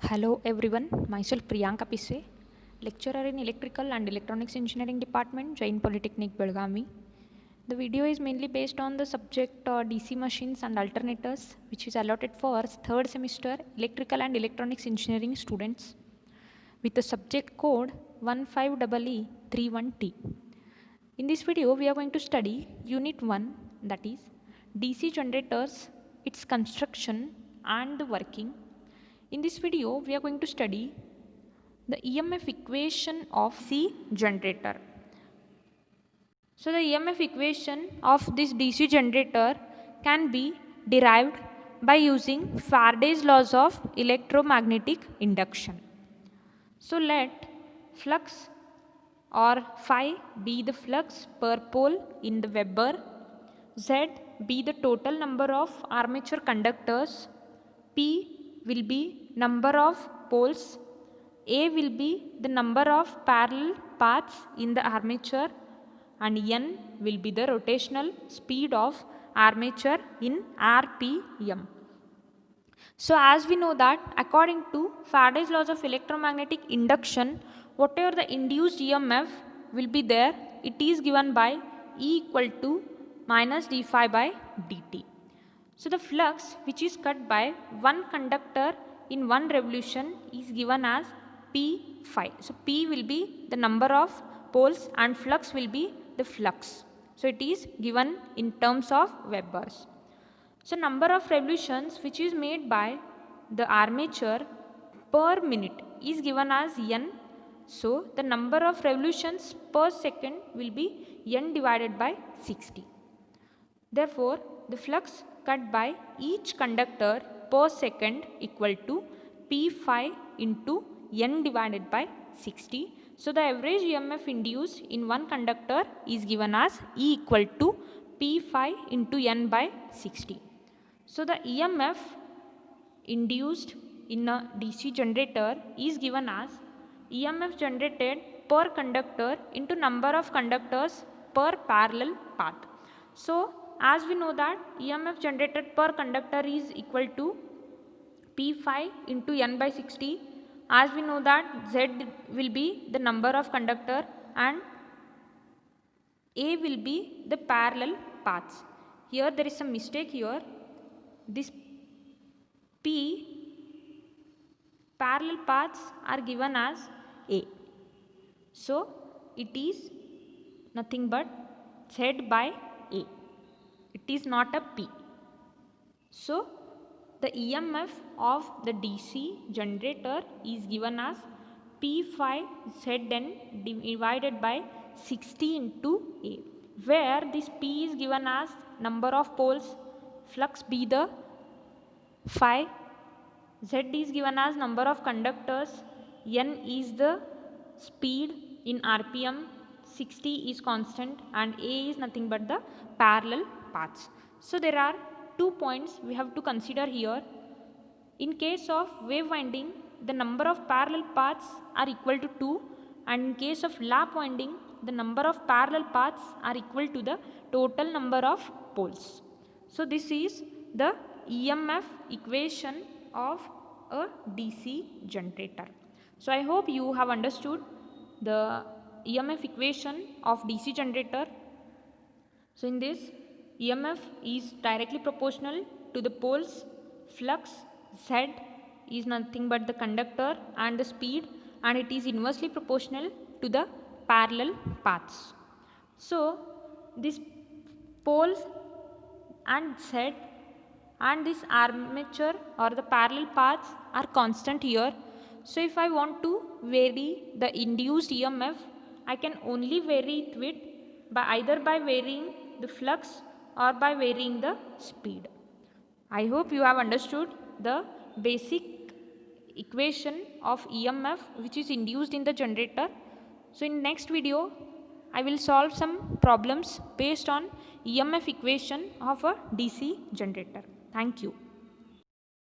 Hello everyone, myself Priyanka Pisse, lecturer in Electrical and Electronics Engineering Department, Jain Polytechnic, Belgavi. The video is mainly based on the subject DC machines and alternators, which is allotted for third semester Electrical and Electronics Engineering students with the subject code 15EE31T. In this video, we are going to study Unit 1, that is DC generators, its construction and the working. In this video, we are going to study the EMF equation of C generator. So, the EMF equation of this DC generator can be derived by using Faraday's laws of electromagnetic induction. So, let flux or phi be the flux per pole in the Weber, Z be the total number of armature conductors, P will be number of poles, A will be the number of parallel paths in the armature, and N will be the rotational speed of armature in RPM. So, as we know that according to Faraday's laws of electromagnetic induction, whatever the induced EMF will be there, it is given by E equal to minus d phi by dt. So, the flux which is cut by one conductor in one revolution is given as P phi. So, P will be the number of poles and flux will be the flux. So, it is given in terms of Webers. So, number of revolutions which is made by the armature per minute is given as N. So, the number of revolutions per second will be N divided by 60. Therefore, the flux cut by each conductor per second equal to P phi into N divided by 60. So, the average EMF induced in one conductor is given as E equal to P phi into N by 60. So, the EMF induced in a DC generator is given as EMF generated per conductor into number of conductors per parallel path. So, as we know that EMF generated per conductor is equal to P phi into N by 60. As we know that Z will be the number of conductor and A will be the parallel paths. Here there is some mistake here. This P parallel paths are given as A. So, it is nothing but Z by A. It is not a P. So, the EMF of the DC generator is given as P phi Zn divided by 60 into A, where this P is given as number of poles, flux be the phi, Z is given as number of conductors, N is the speed in RPM, 60 is constant and A is nothing but the parallel paths. So, there are 2 points we have to consider here. In case of wave winding, the number of parallel paths are equal to 2, and in case of lap winding, the number of parallel paths are equal to the total number of poles. So, this is the EMF equation of a DC generator. So, I hope you have understood the EMF equation of DC generator. So, in this, EMF is directly proportional to the poles, flux, Z is nothing but the conductor and the speed, and it is inversely proportional to the parallel paths. So, this poles and Z and this armature or the parallel paths are constant here. So, if I want to vary the induced EMF, I can only vary it by either by varying the flux or by varying the speed. I hope you have understood the basic equation of EMF which is induced in the generator. So, in next video, I will solve some problems based on EMF equation of a DC generator. Thank you.